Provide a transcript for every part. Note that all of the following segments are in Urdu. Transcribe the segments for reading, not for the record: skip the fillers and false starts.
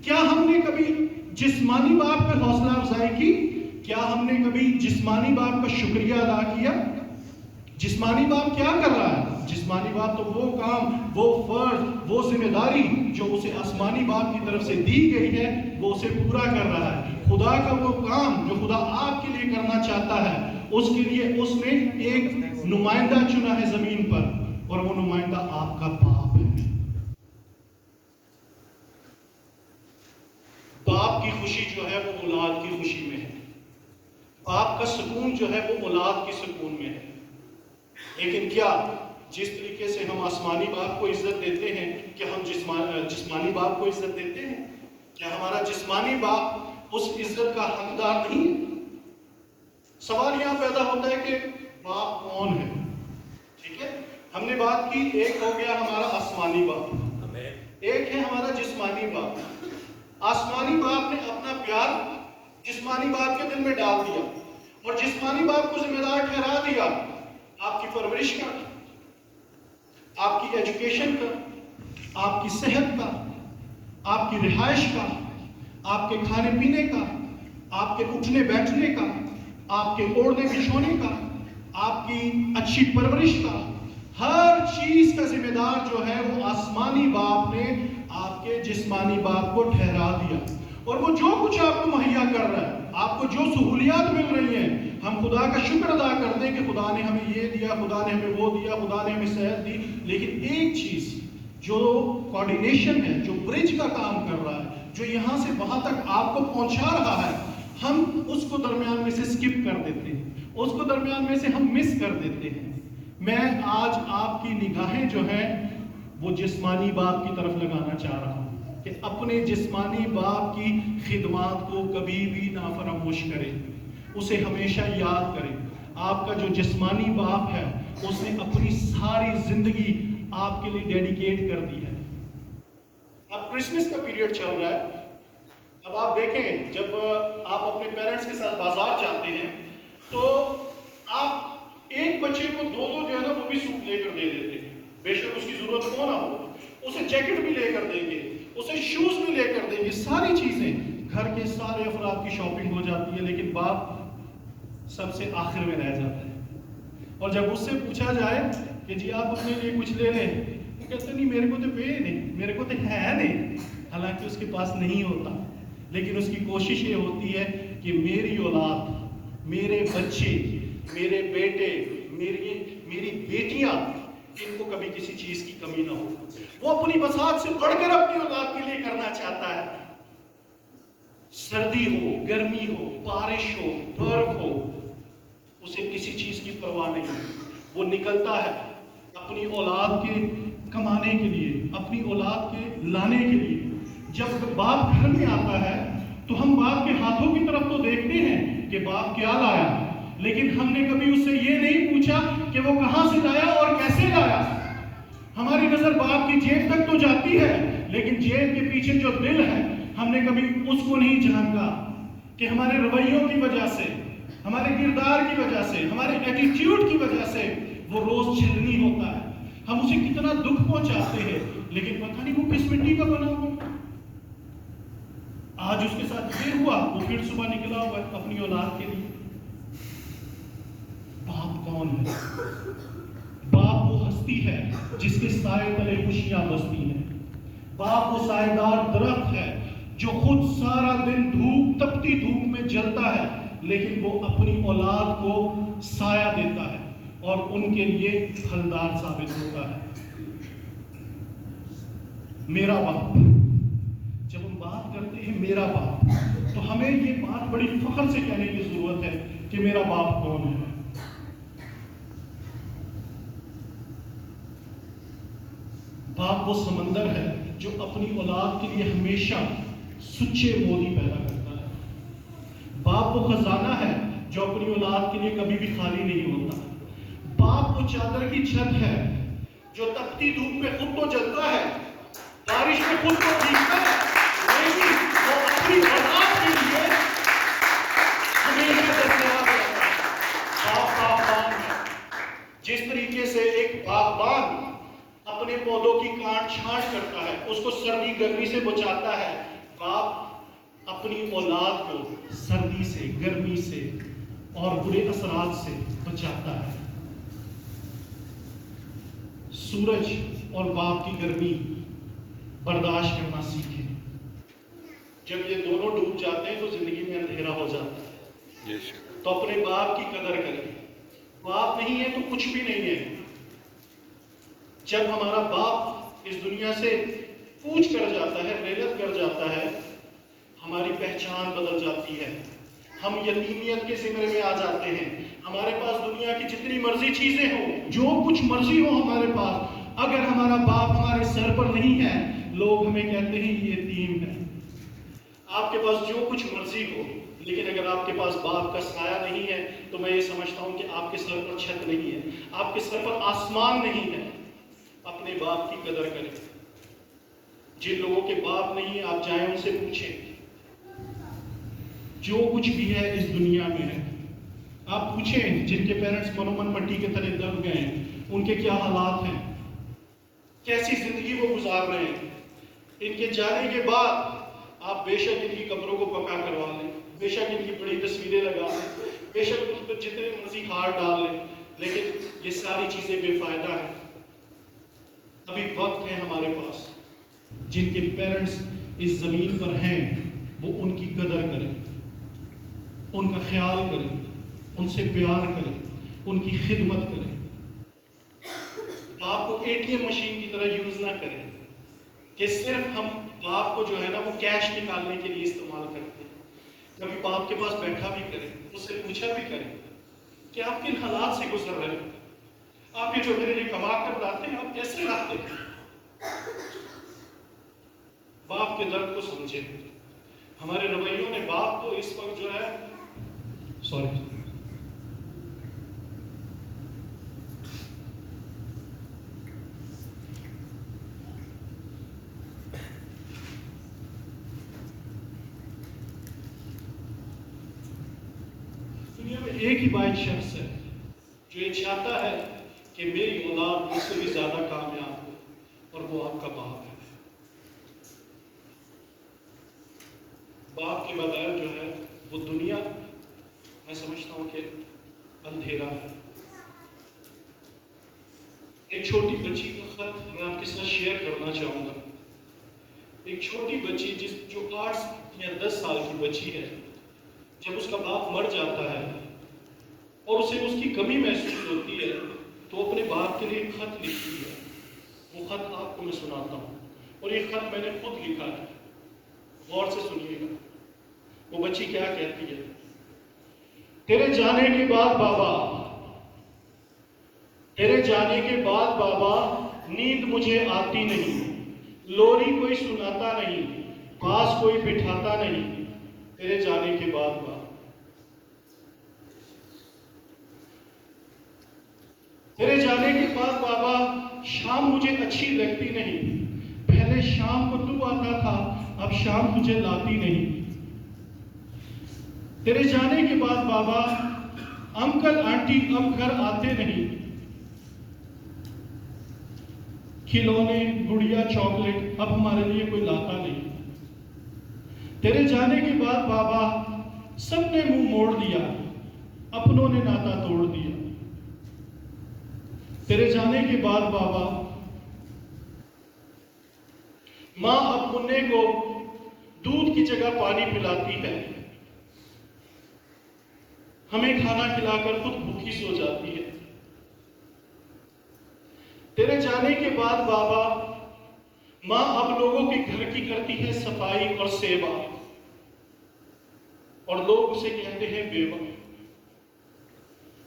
کیا ہم نے کبھی جسمانی باپ پر حوصلہ افزائی کی؟ کیا ہم نے کبھی جسمانی باپ کا شکریہ ادا کیا؟ جسمانی باپ کیا کر رہا ہے؟ جسمانی باپ تو وہ کام، وہ فرض، وہ ذمہ داری جو اسے آسمانی باپ کی طرف سے دی گئی ہے وہ اسے پورا کر رہا ہے۔ خدا کا وہ کام جو خدا آپ کے لیے کرنا چاہتا ہے، اس کے لیے اس نے ایک نمائندہ چنا ہے زمین پر، اور وہ نمائندہ آپ کا باپ ہے۔ باپ کی خوشی جو ہے وہ اولاد کی خوشی میں ہے، باپ کا سکون جو ہے وہ اولاد کی سکون میں ہے۔ لیکن کیا جس طریقے سے ہم آسمانی باپ کو عزت دیتے ہیں، کیا ہم جسمانی باپ کو عزت دیتے ہیں؟ کیا ہمارا جسمانی باپ اس عزت کا حقدار نہیں ہے؟ سوال یہاں پیدا ہوتا ہے کہ باپ کون ہے؟ ٹھیک ہے، ہم نے بات کی، ایک ہو گیا ہمارا آسمانی باپ، ایک ہے ہمارا جسمانی باپ۔ آسمانی باپ نے اپنا پیار جسمانی باپ کے دل میں ڈال دیا، اور جسمانی باپ کو ذمہ دار ٹھہرا دیا آپ کی پرورش کا، آپ کی ایجوکیشن کا، آپ کی صحت کا، آپ کی رہائش کا، آپ کے کھانے پینے کا، آپ کے اٹھنے بیٹھنے کا، آپ کے اوڑھنے بچھونے کا، آپ کی اچھی پرورش کا، ہر چیز کا ذمہ دار جو ہے وہ آسمانی باپ نے آپ کے جسمانی باپ کو ٹھہرا دیا۔ اور وہ جو کچھ آپ کو مہیا کر رہا ہے، آپ کو جو سہولیات مل رہی ہیں، ہم خدا کا شکر ادا کرتے ہیں کہ خدا نے ہمیں یہ دیا، خدا نے ہمیں وہ دیا، خدا نے ہمیں صحت دی، لیکن ایک چیز جو کوارڈینیشن ہے، جو برج کا کام کر رہا ہے، جو یہاں سے وہاں تک آپ کو پہنچا رہا ہے، ہم اس کو درمیان میں سے سکپ کر دیتے ہیں، اس کو درمیان میں سے ہم مس کر دیتے ہیں۔ میں آج آپ کی نگاہیں جو ہیں وہ جسمانی باپ کی طرف لگانا چاہ رہا ہوں کہ اپنے جسمانی باپ کی خدمات کو کبھی بھی نہ فراموش کریں، اسے ہمیشہ یاد کریں۔ آپ کا جو جسمانی باپ ہے اس نے اپنی ساری زندگی آپ کے لیے ڈیڈیکیٹ کر دی ہے۔ اب کرسمس کا پیریڈ چل رہا ہے، اب آپ دیکھیں جب آپ اپنے پیرنٹس کے ساتھ بازار جاتے ہیں تو آپ ایک بچے کو دو جو ہے نا وہ بھی سوٹ لے کر دے دیتے ہیں، بے شک اس کی ضرورت ہو نہ ہو، اسے جیکٹ بھی لے کر دیں گے، اسے شوز بھی لے کر دیں گے، ساری چیزیں، گھر کے سارے افراد کی شاپنگ ہو جاتی ہے، لیکن باپ سب سے آخر میں رہ جاتا ہے۔ اور جب اس سے پوچھا جائے کہ جی آپ اپنے لیے کچھ لے لیں، وہ کہتے نہیں میرے کو تو پے نہیں، میرے کو تو ہے نہیں، حالانکہ اس کے پاس نہیں ہوتا، لیکن اس کی کوشش یہ ہوتی ہے کہ میری اولاد، میرے بچے، میرے بیٹے، میری بیٹیاں، ان کو کبھی کسی چیز کی کمی نہ ہو۔ وہ اپنی بساط سے بڑھ کر اپنی اولاد کے لیے کرنا چاہتا ہے، سردی ہو، گرمی ہو، بارش ہو، برف ہو، اسے کسی چیز کی پرواہ نہیں، وہ نکلتا ہے اپنی اولاد کے کمانے کے لیے، اپنی اولاد کے لانے کے لیے۔ جب باپ گھر میں آتا ہے تو ہم باپ کے ہاتھوں کی طرف تو دیکھتے ہیں کہ باپ کیا لایا، لیکن ہم نے کبھی اس سے یہ نہیں پوچھا کہ وہ کہاں سے لایا اور کیسے لایا۔ ہماری نظر باپ کی جیب تک تو جاتی ہے، لیکن جیب کے پیچھے جو دل ہے ہم نے کبھی اس کو نہیں جھانکا کہ ہمارے رویوں کی وجہ سے، ہمارے کردار کی وجہ سے، ہمارے ایٹیٹیوڈ کی وجہ سے وہ روز چھلنی ہوتا ہے، ہم اسے کتنا دکھ پہنچاتے ہیں، لیکن پتہ نہیں وہ کس مٹی کا بنا ہوا۔ آج اس کے ساتھ یہ ہوا، وہ پھر صبح نکلا ہوا ہے اپنی اولاد کے لیے۔ باپ کون ہے؟ باپ وہ ہستی ہے جس کے سائے تلے خوشیاں بستی ہیں۔ باپ وہ سائے دار درخت ہے جو خود سارا دن تپتی دھوپ میں جلتا ہے، لیکن وہ اپنی اولاد کو سایہ دیتا ہے اور ان کے لیے پھلدار ثابت ہوتا ہے۔ میرا باپ، جب ہم بات کرتے ہیں میرا باپ، تو ہمیں یہ بات بڑی فخر سے کہنے کی ضرورت ہے کہ میرا باپ کون ہے۔ باپ وہ سمندر ہے جو اپنی اولاد کے لیے ہمیشہ سچے موتی پیدا کرتا ہے۔ باپ وہ خزانہ ہے جو اپنی اولاد کے لیے کبھی بھی خالی نہیں ہوتا۔ باپ وہ چادر کی چھت ہے جو تپتی دھوپ میں خود تو جلتا ہے، بارش میں خود تو بھیگتا ہے، لیکن وہ اپنی اولاد کے لیے ہمیشہ دستیاب رہتا ہے۔ باپ باغبان ہے، جس طریقے سے ایک باغبان اپنے پودوں کی کاٹ چھانٹ کرتا ہے، اس کو سردی گرمی سے بچاتا ہے، باپ اپنی اولاد کو سردی سے، گرمی سے اور برے اثرات سے بچاتا ہے۔ سورج اور باپ کی گرمی برداشت کرنا سیکھیں۔ جب یہ دونوں ڈوب جاتے ہیں تو زندگی میں اندھیرا ہو جاتا ہے۔ تو اپنے باپ کی قدر کریں۔ باپ نہیں ہے تو کچھ بھی نہیں ہے۔ جب ہمارا باپ اس دنیا سے کوچ کر جاتا ہے، رحلت کر جاتا ہے، ہماری پہچان بدل جاتی ہے۔ ہم یتیمیت کے زمرے میں آ جاتے ہیں۔ ہمارے پاس دنیا کی جتنی مرضی چیزیں ہوں، جو کچھ مرضی ہو ہمارے پاس، اگر ہمارا باپ ہمارے سر پر نہیں ہے، لوگ ہمیں کہتے ہیں یہ یتیم ہے۔ آپ کے پاس جو کچھ مرضی ہو، لیکن اگر آپ کے پاس باپ کا سایہ نہیں ہے تو میں یہ سمجھتا ہوں کہ آپ کے سر پر چھت نہیں ہے، آپ کے سر پر آسمان نہیں ہے۔ اپنے باپ کی قدر کریں۔ جن لوگوں کے باپ نہیں ہیں، آپ جائیں ان سے پوچھیں۔ جو کچھ بھی ہے اس دنیا میں ہے، آپ پوچھیں جن کے پیرنٹس منومن مٹی کے تلے دب گئے ہیں، ان کے کیا حالات ہیں، کیسی زندگی وہ گزار رہے ہیں۔ ان کے جانے کے بعد آپ بے شک ان کی قبروں کو پکا کروا لیں، بے شک ان کی بڑی تصویریں لگا لیں، بے شک ان پر جتنے مرضی ہار ڈال لیں، لیکن یہ ساری چیزیں بے فائدہ ہیں۔ ابھی وقت ہے ہمارے پاس۔ جن کے پیرنٹس اس زمین پر ہیں وہ ان کی قدر کریں، ان کا خیال کریں، ان سے پیار کریں، ان کی خدمت کریں۔ باپ کو ATM مشین کی طرح یوز نہ کریں کہ صرف ہم باپ کو جو ہے نا وہ کیش نکالنے کے لیے استعمال کرتے ہیں۔ کبھی باپ کے پاس بیٹھا بھی کریں، اس سے پوچھا بھی کریں کہ آپ کن حالات سے گزر رہے ہیں، آپ یہ جو میرے لیے کما کر لاتے ہیں آپ کیسے لاتے ہیں۔ باپ کے درد کو سمجھیں۔ ہمارے رویوں نے باپ کو اس وقت جو ہے دنیا میں ایک ہی واحد شخص ہے جو یہ چاہتا ہے کہ میری اولاد مجھ سے بھی زیادہ کامیاب ہو، اور وہ آپ کا باپ ہے۔ باپ کے بغیر جو ہے وہ دنیا، میں سمجھتا ہوں کہ اندھیرا ہے۔ ایک چھوٹی بچی کا خط میں آپ کے ساتھ شیئر کرنا چاہوں گا۔ ایک چھوٹی بچی جو 8 یا 10 سال کی بچی ہے، جب اس کا باپ مر جاتا ہے اور اسے اس کی کمی محسوس ہوتی ہے تو اپنے باپ کے لیے ایک خط لکھتی ہے۔ وہ خط آپ کو میں سناتا ہوں، اور یہ خط میں نے خود لکھا ہے، غور سے سنیے گا۔ وہ بچی کیا کہتی ہے؟ تیرے جانے کے بعد بابا، تیرے جانے کے بعد بابا، نیند مجھے آتی نہیں، لوری کوئی سناتا نہیں، پاس کوئی بٹھاتا نہیں، تیرے جانے کے بعد بابا۔ تیرے جانے کے بعد بابا، شام مجھے اچھی لگتی نہیں، پہلے شام کو تو آتا تھا، اب شام تجھے لاتی نہیں۔ تیرے جانے کے بعد بابا، انکل آنٹی اب گھر آتے نہیں، کھلونے گڑیا چاکلیٹ اب ہمارے لیے کوئی لاتا نہیں۔ تیرے جانے کے بعد بابا، سب نے منہ موڑ دیا، اپنوں نے ناتا توڑ دیا۔ تیرے جانے کے بعد بابا، ماں اب مننے کو دودھ کی جگہ پانی پلاتی ہے، ہمیں کھانا کھلا کر خود بھوکی سو جاتی ہے۔ تیرے جانے کے بعد بابا، ماں اب لوگوں کے گھر کی کرتی ہے صفائی اور سیوا، اور لوگ اسے کہتے ہیں بیوہ۔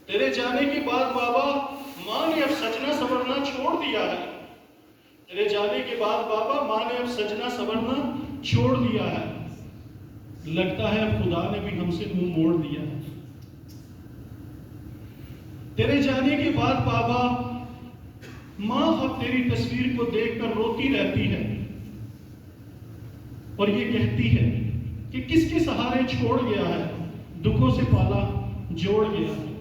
تیرے جانے کے بعد بابا، ماں نے اب سجنا سورنا چھوڑ دیا ہے۔ تیرے جانے کے بعد بابا، ماں نے اب سجنا سورنا چھوڑ دیا ہے، لگتا ہے اب خدا نے بھی ہم سے منہ موڑ دیا ہے۔ تیرے جانے کے بعد بابا، ماں اب تیری تصویر کو دیکھ کر روتی رہتی ہے، اور یہ کہتی ہے کہ کس کے سہارے چھوڑ گیا ہے، دکھوں سے پالا جوڑ گیا ہے۔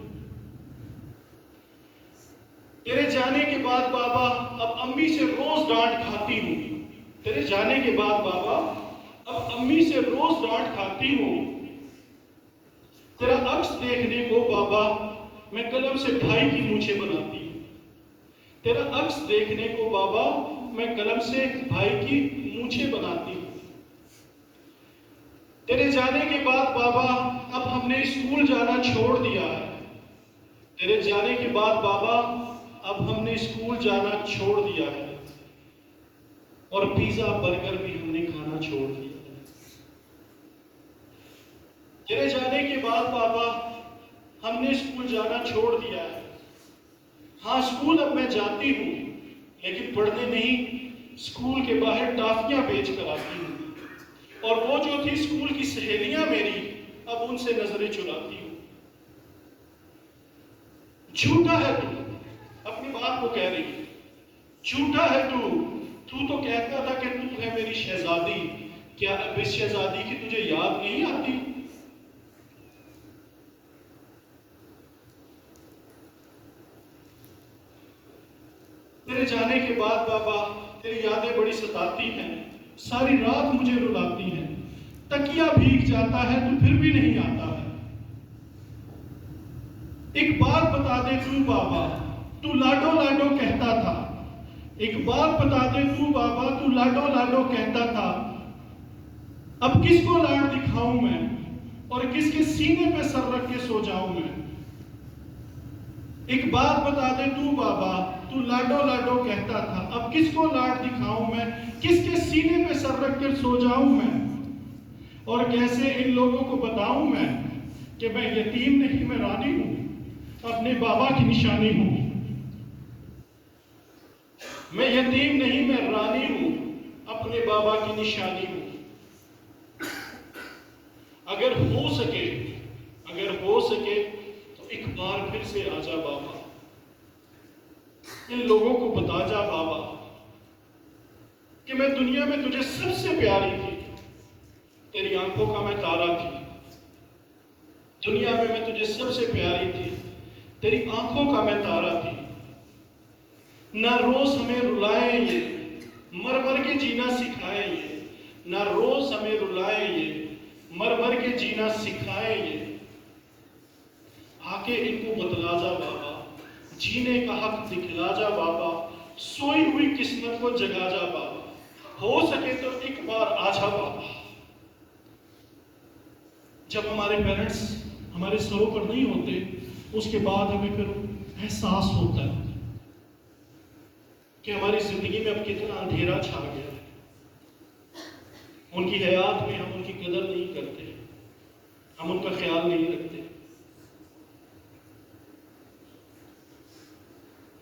تیرے جانے کے بعد بابا، اب امی سے روز ڈانٹ کھاتی ہوں۔ تیرے جانے کے بعد بابا، اب امی سے روز ڈانٹ کھاتی ہوں، تیرا عکس دیکھنے کو بابا میں قلم سے بھائی کی مونچھیں بناتی ہوں، تیرا عکس دیکھنے کو بابا میں قلم سے بھائی کی مونچھیں بناتی ہوں۔ تیرے جانے کے بعد بابا اب ہم نے اسکول جانا چھوڑ دیا ہے، تیرے جانے کے بعد بابا اب ہم نے اسکول جانا چھوڑ دیا ہے، اور پیزا برگر بھی ہم نے کھانا چھوڑ دیا ہے۔ تیرے جانے کے بعد بابا ہم نے اسکول جانا چھوڑ دیا ہے۔ ہاں اسکول اب میں جاتی ہوں، لیکن پڑھنے نہیں، اسکول کے باہر ٹافیاں بیچ کر آتی ہوں، اور وہ جو تھی اسکول کی سہیلیاں میری، اب ان سے نظریں چراتی ہوں۔ جھوٹا ہے تو اپنی بات کو کہہ رہی ہے، جھوٹا ہے تو تو کہتا تھا کہ تو ہے میری شہزادی، کیا اب اس شہزادی کی تجھے یاد نہیں آتی؟ تیرے جانے کے بعد بابا تیری یادیں بڑی ستاتی ہیں، ساری رات مجھے رلاتی ہیں، تکیہ بھیگ جاتا ہے تو پھر بھی نہیں آتا ہے۔ ایک بات بتا دے تو بابا، تو لاڈو لاڈو کہتا تھا، ایک بات بتا دے تو بابا، تو لاڈو لاڈو کہتا تھا، اب کس کو لاڈ دکھاؤں میں، اور کس کے سینے پہ سر رکھ کے سو جاؤں میں؟ ایک بات بتا دے تو بابا، تو لاڈو لاڈو کہتا تھا، اب کس کو لاڈ دکھاؤں میں، کس کے سینے پہ سر رکھ کر سو جاؤں میں؟ اور کیسے ان لوگوں کو بتاؤں میں کہ میں یتیم نہیں، میں رانی ہوں، اپنے بابا کی نشانی ہوں۔ میں یتیم نہیں، میں رانی ہوں، اپنے بابا کی نشانی ہوں۔ اگر ہو سکے تو ایک بار پھر سے آ جا بابا، ان لوگوں کو بتا جا بابا کہ میں دنیا میں تجھے سب سے پیاری تھی، تیری آنکھوں کا میں تارا تھی، دنیا میں تجھے سب سے پیاری تھی، تیری آنکھوں کا میں تارا تھی۔ نہ روز ہمیں رلائے یہ مر مر کے جینا سکھائے یہ، نہ روز ہمیں رلائے یہ مر مر کے جینا سکھائے یہ، آ کے ان کو بتلا جا بابا، جینے کا حق دکھلا جا بابا، سوئی ہوئی قسمت کو جگا جا بابا، ہو سکے تو ایک بار آ جا بابا۔ جب ہمارے پیرنٹس ہمارے سروں پر نہیں ہوتے، اس کے بعد ہمیں پھر احساس ہوتا ہے کہ ہماری زندگی میں اب کتنا اندھیرا چھا گیا ہے، ان کی حیات میں ہم ان کی قدر نہیں کرتے، ہم ان کا خیال نہیں رکھتے۔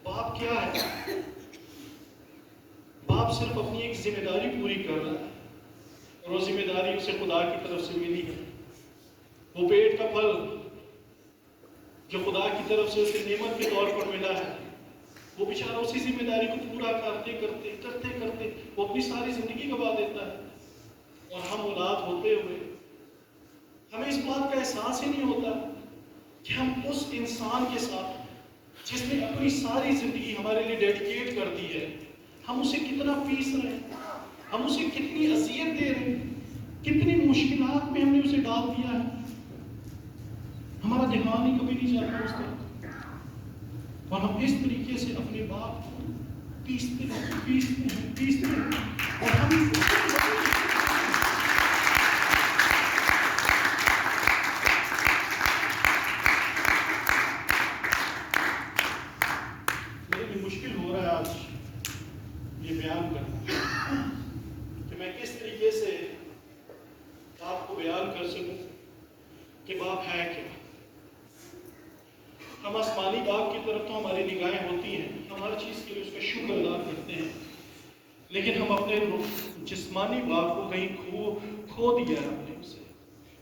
باپ کیا ہے؟ باپ صرف اپنی ایک ذمہ داری پوری کر رہا ہے، اور وہ ذمہ داری اسے خدا کی طرف سے ملی ہے۔ وہ پیٹ کا پھل جو خدا کی طرف سے اسے نعمت کے طور پر ملا ہے، وہ بیچارہ اسی ذمہ داری کو پورا کرتے کرتے وہ اپنی ساری زندگی گوا دیتا ہے، اور ہم اولاد ہوتے ہوئے ہمیں اس بات کا احساس ہی نہیں ہوتا کہ ہم اس انسان کے ساتھ جس نے اپنی ساری زندگی ہمارے لیے ڈیڈیکیٹ کر دی ہے، ہم اسے کتنا پیس رہے ہیں، ہم اسے کتنی اذیت دے رہے ہیں، کتنی مشکلات میں ہم نے اسے ڈال دیا ہے، ہمارا دھیان ہی کبھی نہیں جاتا اس طرف، اور ہم اس طریقے سے اپنے باپ کو پیستے ہیں، اور ہم مشکل ہو رہا ہے آج یہ بیان کرنا کہ میں کس طریقے سے باپ کو بیان کر سکوں کہ باپ ہے کیا۔ ہم آسمانی باپ کی طرف تو ہماری نگاہیں ہوتی ہیں، ہم ہر چیز کے لیے اس کا شکر ادا کرتے ہیں، لیکن ہم اپنے جسمانی باپ کو کہیں کھو دیا ہے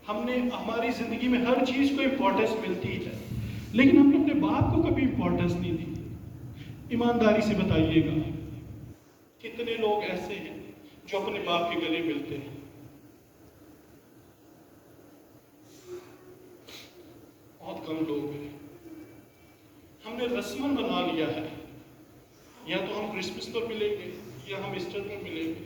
ہم نے ہماری زندگی میں ہر چیز کو امپورٹنس ملتی ہے، لیکن ہم نے اپنے باپ کو کبھی امپورٹنس نہیں دی۔ ایمانداری سے بتائیے گا کتنے لوگ ایسے ہیں جو اپنے باپ کے گلے ملتے ہیں؟ بہت کم لوگ ہیں۔ ہم نے رسمن بنا لیا ہے، یا تو ہم کرسمس پر ملیں گے یا ہم ایسٹر پر ملیں گے،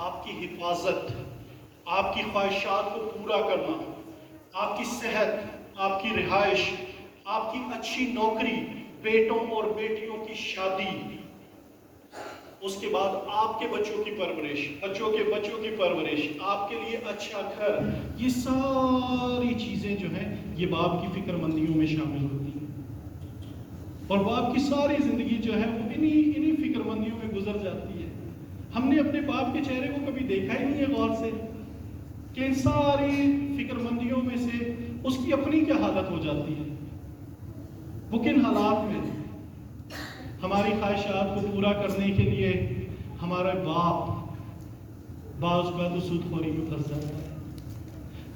آپ کی حفاظت، آپ کی خواہشات کو پورا کرنا، آپ کی صحت، آپ کی رہائش، آپ کی اچھی نوکری، بیٹوں اور بیٹیوں کی شادی، اس کے بعد آپ کے بچوں کی پرورش، بچوں کے بچوں کی پرورش، آپ کے لیے اچھا گھر، یہ ساری چیزیں جو ہیں یہ باپ کی فکر مندیوں میں شامل ہوتی ہیں، اور باپ کی ساری زندگی جو ہے وہ انہی فکر مندیوں میں گزر جاتی ہے۔ ہم نے اپنے باپ کے چہرے کو کبھی دیکھا ہی نہیں ہے غور سے، کہ ان ساری فکر مندیوں میں سے اس کی اپنی کیا حالت ہو جاتی ہے، وہ کن حالات میں ہماری خواہشات کو پورا کرنے کے لیے ہمارا باپ بعض اوقات وہ سود خوری میں پھنس جاتا ہے،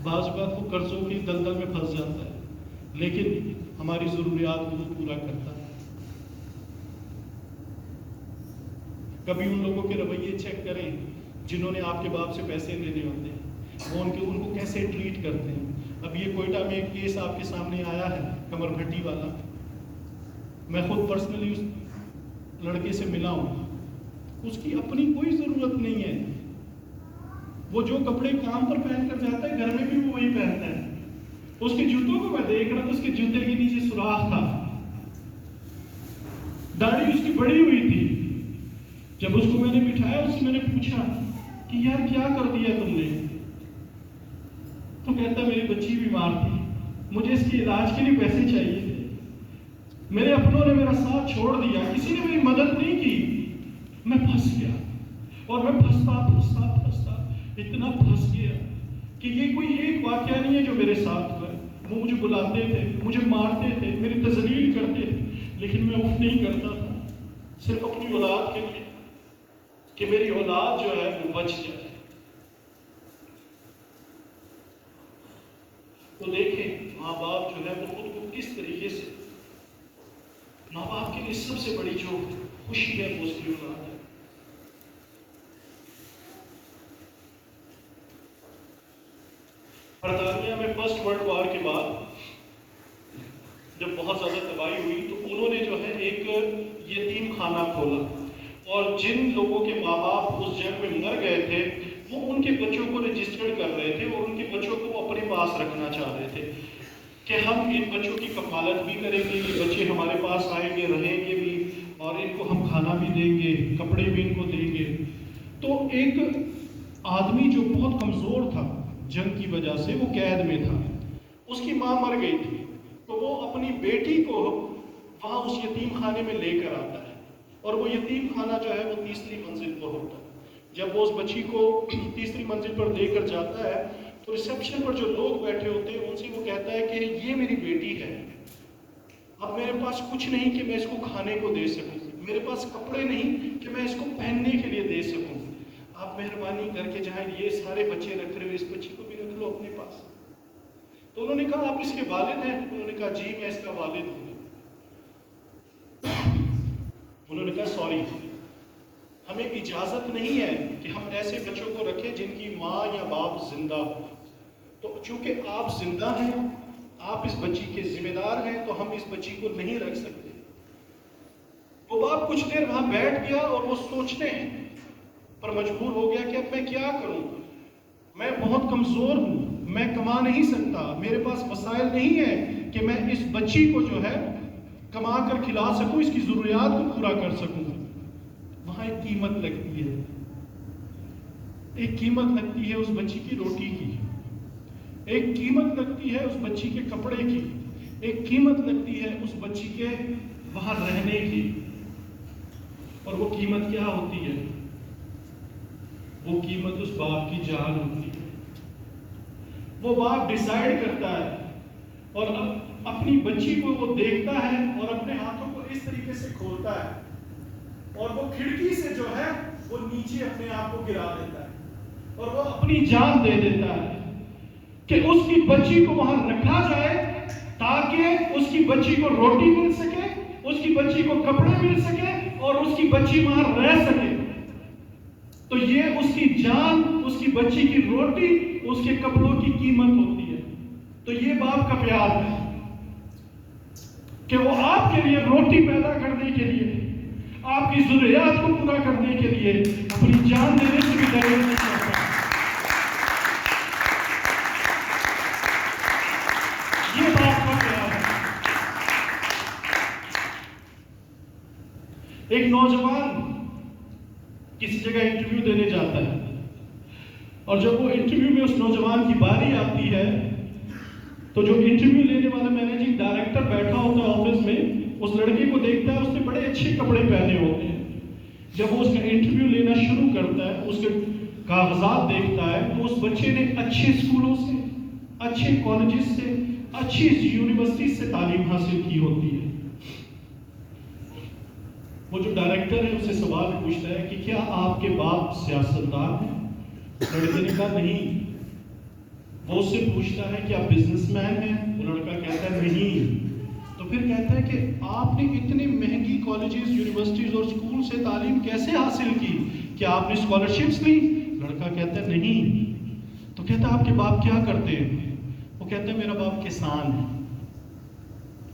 بعض اوقات وہ قرضوں کی دلدل میں پھنس جاتا ہے، لیکن ہماری ضروریات کو وہ پورا کرتا ہے۔ کبھی ان لوگوں کے رویے چیک کریں جنہوں نے آپ کے باپ سے پیسے لینے ہوتے ہیں، وہ ان کو کیسے ٹریٹ کرتے ہیں۔ اب یہ کوئٹہ میں ایک کیس آپ کے سامنے آیا ہے، کمر بھٹی والا، میں خود پرسنلی اس لڑکے سے ملا ہوں، اس کی اپنی کوئی ضرورت نہیں ہے، وہ جو کپڑے کام پر پہن کر جاتا ہے گھر میں بھی وہ وہی پہنتا ہے۔ اس کے جوتوں کو میں دیکھ رہا تھا، اس کے جوتے کے نیچے سوراخ تھا، داڑھی اس کی بڑی ہوئی تھی۔ جب اس کو میں نے بٹھایا، اس سے میں نے پوچھا کہ یار کیا کر دیا تم نے؟ تو کہتا میری بچی بیمار تھی، مجھے اس کے علاج کے لیے پیسے چاہیے تھے، میرے اپنوں نے میرا ساتھ چھوڑ دیا، کسی نے میری مدد نہیں کی، میں پھنس گیا، اور میں پھنستا اتنا پھنس گیا کہ یہ کوئی ایک واقعہ نہیں ہے جو میرے ساتھ ہوا ہے۔ وہ مجھے بلاتے تھے، مجھے مارتے تھے، میری تذلیل کرتے تھے، لیکن میں اف نہیں کرتا تھا، صرف اپنی اولاد کے لیے، کہ میری اولاد جو ہے وہ بچ جائے۔ تو دیکھیں ماں باپ جو ہے وہ خود کو کس طریقے سے، ماں باپ کے لیے سب سے بڑی جو خوشی ہے وہ اس کی اولاد ہے۔ برطانیہ میں فرسٹ ورلڈ وار کے بعد جب بہت زیادہ تباہی ہوئی تو انہوں نے جو ہے ایک یتیم خانہ کھولا، اور جن لوگوں کے ماں باپ اس جنگ میں مر گئے تھے وہ ان کے بچوں کو رجسٹرڈ کر رہے تھے، اور ان کے بچوں کو وہ اپنے پاس رکھنا چاہ رہے تھے کہ ہم ان بچوں کی کفالت بھی کریں گے، یہ بچے ہمارے پاس آئیں گے، رہیں گے بھی، اور ان کو ہم کھانا بھی دیں گے، کپڑے بھی ان کو دیں گے۔ تو ایک آدمی جو بہت کمزور تھا جنگ کی وجہ سے، وہ قید میں تھا، اس کی ماں مر گئی تھی، تو وہ اپنی بیٹی کو وہاں اس یتیم خانے میں لے کر آتا ہے، اور وہ یتیم خانہ جو ہے وہ تیسری منزل پر ہوتا ہے۔ جب وہ اس بچی کو تیسری منزل پر لے کر جاتا ہے تو ریسیپشن پر جو لوگ بیٹھے ہوتے ہیں ان سے وہ کہتا ہے کہ یہ میری بیٹی ہے، اب میرے پاس کچھ نہیں کہ میں اس کو کھانے کو دے سکوں، میرے پاس کپڑے نہیں کہ میں اس کو پہننے کے لیے دے سکوں، آپ مہربانی کر کے جہاں یہ سارے بچے رکھ رہے ہو اس بچی کو بھی رکھ لو اپنے پاس۔ تو انہوں نے کہا آپ اس کے والد ہیں؟ انہوں نے کہا جی میں اس کا والد ہوں۔ انہوں نے کہا سوری، ہمیں اجازت نہیں ہے کہ ہم ایسے بچوں کو رکھیں جن کی ماں یا باپ زندہ ہو، تو چونکہ آپ زندہ ہیں، آپ اس بچی کے ذمہ دار ہیں، تو ہم اس بچی کو نہیں رکھ سکتے۔ وہ باپ کچھ دیر وہاں بیٹھ گیا اور وہ سوچنے پر مجبور ہو گیا کہ اب میں کیا کروں، میں بہت کمزور ہوں، میں کما نہیں سکتا، میرے پاس وسائل نہیں ہے کہ میں اس بچی کو جو ہے کما کر کھلا سکوں، اس کی ضروریات کو پورا کر سکوں۔ وہاں ایک قیمت لگتی ہے، ایک قیمت لگتی ہے اس بچی کی روٹی کی، ایک قیمت لگتی ہے اس بچی کے کپڑے کی، ایک قیمت لگتی ہے اس بچی کے وہاں رہنے کی۔ اور وہ قیمت کیا ہوتی ہے؟ وہ قیمت اس باپ کی جان ہوتی ہے۔ وہ باپ ڈیسائیڈ کرتا ہے اور اپنی بچی کو وہ دیکھتا ہے اور اپنے ہاتھوں کو اس طریقے سے کھولتا ہے اور وہ کھڑکی سے جو ہے وہ نیچے اپنے آپ کو گرا دیتا ہے اور وہ اپنی جان دے دیتا ہے کہ اس کی بچی کو وہاں رکھا جائے تاکہ اس کی بچی کو روٹی مل سکے، اس کی بچی کو کپڑے مل سکے اور اس کی بچی وہاں رہ سکے۔ تو یہ اس کی جان، اس کی بچی کی روٹی، اس کے کپڑوں کی قیمت ہوتی ہے۔ تو یہ باپ کا پیار ہے کہ وہ آپ کے لیے روٹی پیدا کرنے کے لیے آپ کی ضروریات کو پورا کرنے کے لیے اپنی جان دینے سے بھی ڈرے نہیں کرتا. یہ بات کا کیا ہے؟ ایک نوجوان کسی جگہ انٹرویو دینے جاتا ہے اور جب وہ انٹرویو میں اس نوجوان کی باری آتی ہے تو جو انٹرویو لینے والا مینیجنگ ڈائریکٹر بیٹھا ہوتا ہے آفس میں اس لڑکے کو دیکھتا ہے. اس نے بڑے اچھے کپڑے پہنے ہوتے ہیں. جب وہ اس کا انٹرویو لینا شروع کرتا ہے اس کے کاغذات دیکھتا ہے تو اس بچے نے اچھے اسکولوں سے, اچھے کالجز سے, اچھی یونیورسٹی سے تعلیم حاصل کی ہوتی ہے. وہ جو ڈائریکٹر ہے اسے سوال پوچھتا ہے کہ کیا آپ کے باپ سیاستدان ہیں؟ لڑکے نے کہا نہیں. وہ اس سے پوچھتا ہے کہ آپ بزنس مین ہیں؟ وہ لڑکا کہتا ہے نہیں. تو پھر کہتا ہے کہ آپ نے اتنی مہنگی کالجز, یونیورسٹیز اور اسکول سے تعلیم کیسے حاصل کی؟ کیا آپ نے اسکالرشپس لی؟ لڑکا کہتا ہے نہیں. تو کہتا ہے آپ کے باپ کیا کرتے ہیں؟ وہ کہتا ہے میرا باپ کسان ہے.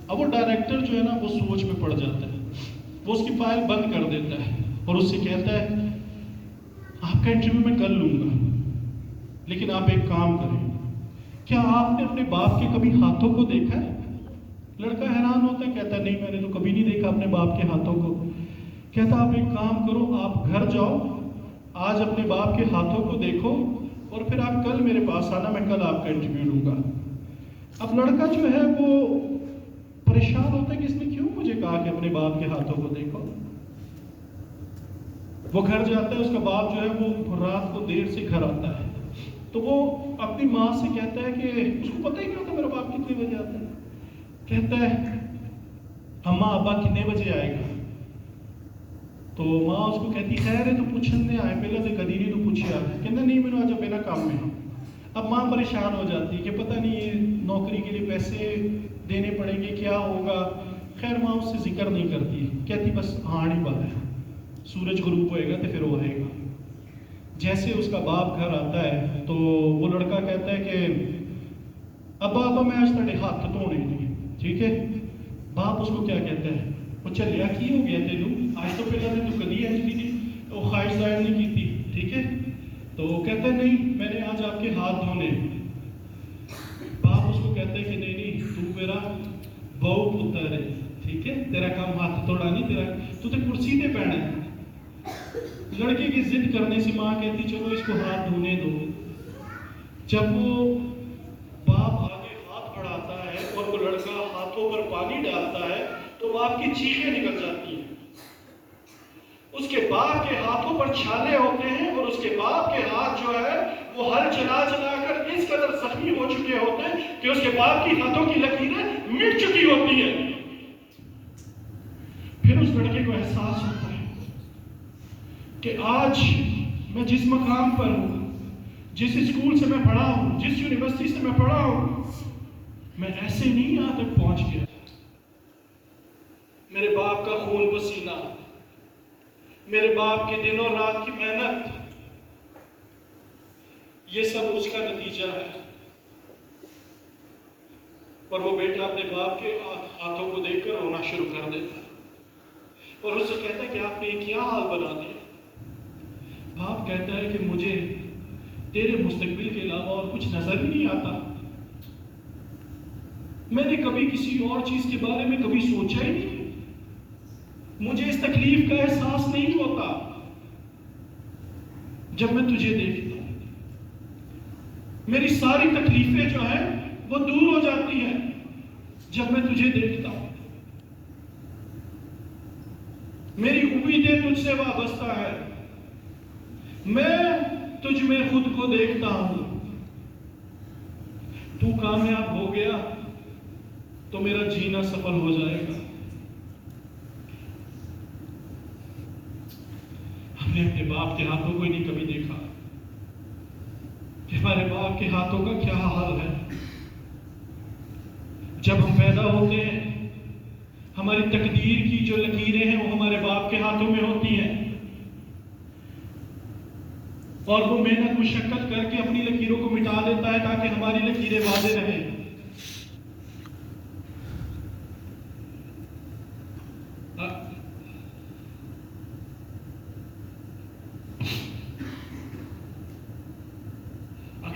اب وہ ڈائریکٹر جو ہے نا وہ سوچ میں پڑ جاتا ہے. وہ اس کی فائل بند کر دیتا ہے اور اس سے کہتا ہے آپ کا انٹرویو میں کر لوں گا لیکن آپ ایک کام کریں, کیا آپ نے اپنے باپ کے کبھی ہاتھوں کو دیکھا ہے؟ لڑکا حیران ہوتا ہے, کہتا ہے نہیں میں نے تو کبھی نہیں دیکھا اپنے باپ کے ہاتھوں کو. کہتا آپ ایک کام کرو, آپ گھر جاؤ, آج اپنے باپ کے ہاتھوں کو دیکھو اور پھر آپ کل میرے پاس آنا, میں کل آپ کا انٹرویو لوں گا. اب لڑکا جو ہے وہ پریشان ہوتا ہے کہ اس نے کیوں مجھے کہا کہ اپنے باپ کے ہاتھوں کو دیکھو. وہ گھر جاتا ہے, اس کا باپ جو ہے وہ رات کو دیر سے گھر آتا ہے تو وہ اپنی ماں سے کہتا ہے کہ اس کو پتہ ہی نہیں ہوتا میرا باپ کتنے بجے آتا ہے. کہتا ہے اماں ابا کتنے بجے آئے گا؟ تو ماں اس کو کہتی خیر ہے تو پوچھن دے آئے پہلے سے کدی نہیں تو پوچھے آئے. کہتا نہیں میں نے آج اپنا کام میں ہوں. اب ماں پریشان ہو جاتی ہے کہ پتہ نہیں یہ نوکری کے لیے پیسے دینے پڑیں گے, کیا ہوگا. خیر ماں اس سے ذکر نہیں کرتی, کہتی بس آنے والا ہے, سورج غروب ہوئے گا تو پھر وہ آئے گا. جیسے اس کا باپ گھر آتا ہے تو وہ لڑکا کہتا ہے کہ ابا ابا میں آج تڑے ہاتھ دھونے نہیں. ٹھیک ہے. باپ اس کو کیا کہتا ہے, وہ چلیا کی ہو گیا تینوں, آج تو پہلا دن تو کدی ہے نہیں وہ خواہش ظاہر نہیں کی تھی. ٹھیک ہے. تو کہتا ہے نہیں میں نے آج آپ کے ہاتھ دھونے. باپ اس کو کہتا ہے کہ نہیں تو میرا بہو پتر ہے. ٹھیک ہے, تیرا کام ہاتھ توڑا نہیں, تیرا تو کرسی پہ بیٹھنا ہے. لڑکے کی ضد کرنے سے ماں کہتی چلو اس کو ہاتھ دھونے دو. جب وہ باپ آگے ہاتھ بڑھاتا ہے اور وہ لڑکا ہاتھوں پر پانی ڈالتا ہے تو باپ کی چیخیں نکل جاتی ہیں. اس کے باپ کے ہاتھوں پر چھالے ہوتے ہیں اور اس کے باپ کے ہاتھ جو ہے وہ ہل چلا چلا کر اس قدر زخمی ہو چکے ہوتے ہیں کہ اس کے باپ کی ہاتھوں کی لکیریں مٹ چکی ہوتی ہیں. پھر اس لڑکے کو احساس ہوتا ہے کہ آج میں جس مقام پر ہوں, جس اسکول سے میں پڑھا ہوں, جس یونیورسٹی سے میں پڑھا ہوں, میں ایسے نہیں یہاں تک پہنچ گیا. میرے باپ کا خون پسینہ, میرے باپ کے دن اور رات کی محنت, یہ سب اس کا نتیجہ ہے. اور وہ بیٹا اپنے باپ کے ہاتھوں کو دیکھ کر رونا شروع کر دیتا ہے اور اس سے کہتا ہے کہ آپ نے کیا حال بنا دیا. باپ کہتا ہے کہ مجھے تیرے مستقبل کے علاوہ اور کچھ نظر ہی نہیں آتا. میں نے کبھی کسی اور چیز کے بارے میں کبھی سوچا ہی نہیں. مجھے اس تکلیف کا احساس نہیں ہوتا جب میں تجھے دیکھتا ہوں. میری ساری تکلیفیں جو ہیں وہ دور ہو جاتی ہیں جب میں تجھے دیکھتا ہوں. میری امیدیں تجھ سے وابستہ ہے. میں تجھ میں خود کو دیکھتا ہوں. تو کامیاب ہو گیا تو میرا جینا سفل ہو جائے گا. ہم نے اپنے باپ کے ہاتھوں کو ہی نہیں کبھی دیکھا کہ ہمارے باپ کے ہاتھوں کا کیا حال ہے. جب ہم پیدا ہوتے ہیں ہماری تقدیر کی جو لکیریں ہیں وہ ہمارے باپ کے ہاتھوں میں ہوتی ہیں اور وہ محنت مشقت کر کے اپنی لکیروں کو مٹا دیتا ہے تاکہ ہماری لکیریں واضح رہیں.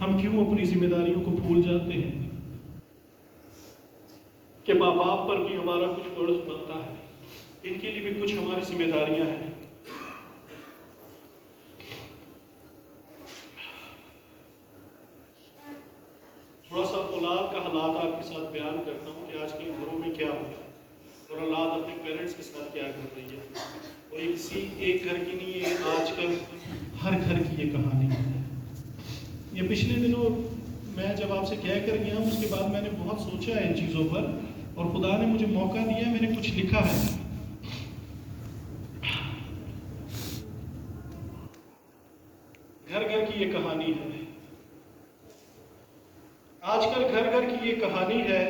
ہم کیوں اپنی ذمہ داریوں کو بھول جاتے ہیں کہ ماں باپ پر بھی ہمارا کچھ فرض بنتا ہے، ان کے لیے بھی کچھ ہماری ذمہ داریاں ہیں۔ تھوڑا سا اولاد کا حالات آپ کے ساتھ بیان کرتا ہوں کہ آج کل گھروں میں کیا ہوتا ہے اور اولاد اپنے پیرنٹس کے ساتھ کیا کر رہی ہے۔ اور یہ کسی ایک گھر کی نہیں ہے، آج کل ہر گھر کی یہ کہانی ہے۔ یہ پچھلے دنوں میں جب آپ سے کہہ کر گیا ہوں، اس کے بعد میں نے بہت سوچا ہے ان چیزوں پر، اور خدا نے مجھے موقع دیا، میں نے کچھ لکھا ہے۔ گھر گھر کی یہ کہانی ہے۔ آج کل گھر گھر کی یہ کہانی ہے،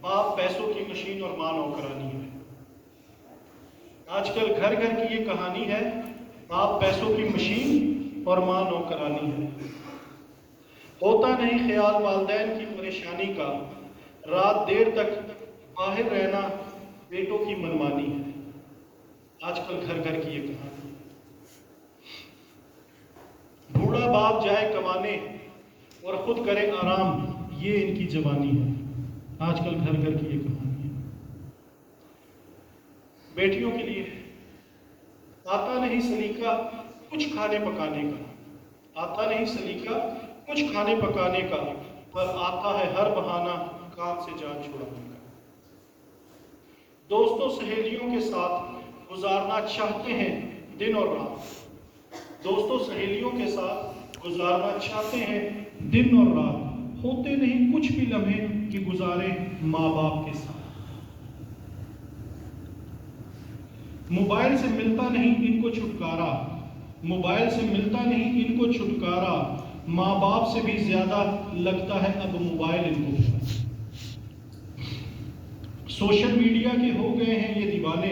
باپ پیسوں کی مشین اور ماں نوکرانی ہے۔ آج کل گھر گھر کی یہ کہانی ہے، باپ پیسوں کی مشین اور ماں نوکرانی ہے۔ ہوتا نہیں خیال والدین کی پریشانی کا، رات دیر تک باہر رہنا بیٹوں کی منمانی ہے۔ آج کل گھر گھر کی یہ کہانی ہے۔ بوڑھا باپ جائے کمانے اور خود کرے آرام، یہ ان کی جوانی ہے۔ آج کل گھر گھر کی یہ کہانی ہے۔ بیٹیوں کے لیے آتا نہیں سلیقہ کچھ کھانے پکانے کا، آتا نہیں سلیقہ کچھ کھانے پکانے کا، پر آتا ہے ہر بہانہ کام سے جان چھڑانے کا۔ دوستوں سہیلیوں کے ساتھ گزارنا چاہتے ہیں دن اور رات، دوستوں سہیلیوں کے ساتھ گزارنا چاہتے ہیں دن اور رات، ہوتے نہیں کچھ بھی لمحے کہ گزارے ماں باپ کے ساتھ۔ موبائل سے ملتا نہیں ان کو چھٹکارا، موبائل سے ملتا نہیں ان کو چھٹکارا، ماں باپ سے بھی زیادہ لگتا ہے اب موبائل ان کو۔ سوشل میڈیا کے ہو گئے ہیں یہ دیوانے،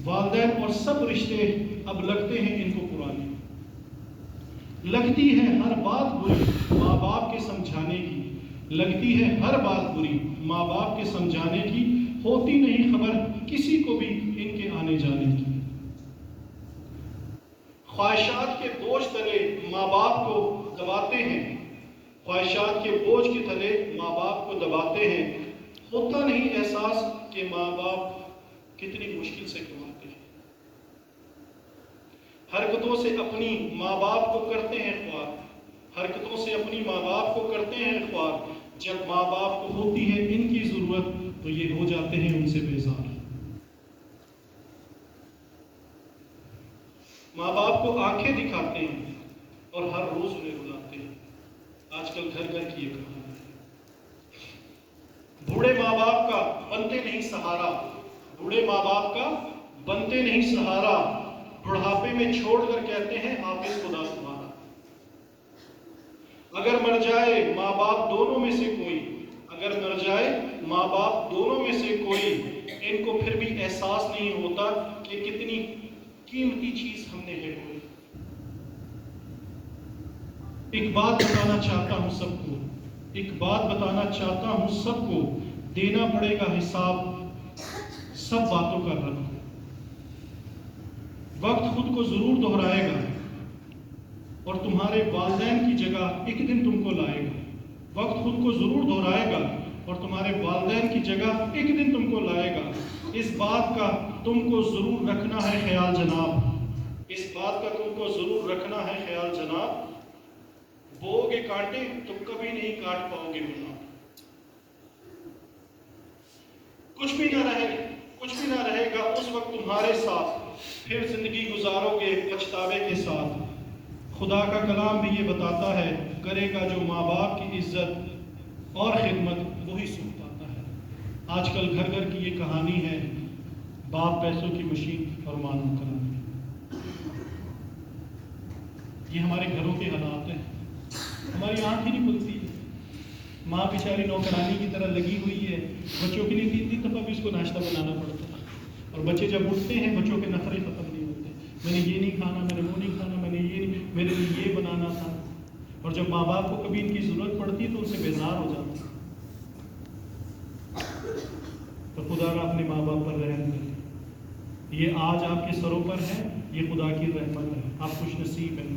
والدین اور سب رشتے اب لگتے ہیں ان کو پرانے۔ لگتی ہے ہر بات بری ماں باپ کے سمجھانے کی، لگتی ہے ہر بات بری ماں باپ کے سمجھانے کی، ہوتی نہیں خبر کسی کو بھی ان کے آنے جانے کی۔ خواہشات کے بوجھ تلے ماں باپ کو دباتے ہیں، خواہشات کے بوجھ کے تلے ماں باپ کو دباتے ہیں، ہوتا نہیں احساس کہ ماں باپ کتنی مشکل سے کماتے ہیں۔ حرکتوں سے اپنی ماں باپ کو کرتے ہیں خوار، حرکتوں سے اپنی ماں باپ کو کرتے ہیں خوار، جب ماں باپ کو ہوتی ہے ان کی ضرورت تو یہ ہو جاتے ہیں ان سے بیزار۔ ماں باپ کو آنکھیں دکھاتے ہیں اور ہر روز انہیں رلاتے ہیں۔ آج کل گھر گھر کی یہ کہانی ہے۔ بوڑھے ماں باپ کا بنتے نہیں سہارا، بوڑھے ماں باپ کا بنتے نہیں سہارا، بڑھاپے میں چھوڑ کر کہتے ہیں حافظ خدا تمہارا۔ اگر مر جائے ماں باپ دونوں میں سے کوئی، اگر مر جائے ماں باپ دونوں میں سے کوئی، ان کو پھر بھی احساس نہیں ہوتا کہ کتنی قیمتی چیز ہم نے ہے کوئی۔ ایک بات بتانا چاہتا ہوں سب کو، ایک بات بتانا چاہتا ہوں سب کو، دینا پڑے گا حساب سب باتوں کا رب کو۔ وقت خود کو ضرور دہرائے گا اور تمہارے والدین کی جگہ ایک دن تم کو لائے گا، وقت خود کو ضرور دہرائے گا اور تمہارے والدین کی جگہ ایک دن تم کو لائے گا۔ اس بات کا تم کو ضرور رکھنا ہے خیال جناب، اس بات کا تم کو ضرور رکھنا ہے خیال جناب، بو گے کانٹے تو کبھی نہیں کاٹ پاؤ گے گناہ۔ کچھ بھی نہ رہے گا اس وقت تمہارے ساتھ، پھر زندگی گزارو گے پچھتاوے کے ساتھ۔ خدا کا کلام بھی یہ بتاتا ہے، کرے گا جو ماں باپ کی عزت اور خدمت وہی سکھ پاتا ہے۔ آج کل گھر گھر کی یہ کہانی ہے، باپ پیسوں کی مشین اور ماں نوکرانی۔ یہ ہمارے گھروں کے حالات ہیں، ہماری آنکھ ہی نہیں کھلتی ہے۔ ماں بیچاری نوکرانی کی طرح لگی ہوئی ہے، بچوں کے لیے 3 دفعہ بھی اس کو ناشتہ بنانا پڑتا ہے، اور بچے جب اٹھتے ہیں بچوں کے نخرے ختم نہیں ہوتے، میں نے یہ نہیں کھانا، میں نے وہ نہیں کھانا، میں نے یہ نہیں، میرے لیے یہ بنانا تھا۔ اور جب ماں باپ کو کبھی ان کی ضرورت پڑتی ہے تو ان سے بیزار ہو جاتے ہیں۔ تو خدا را اپنے ماں باپ پر رحم کرے۔ یہ آج آپ کے سروں پر ہے، یہ خدا کی رحمت ہے، آپ خوش نصیب ہیں۔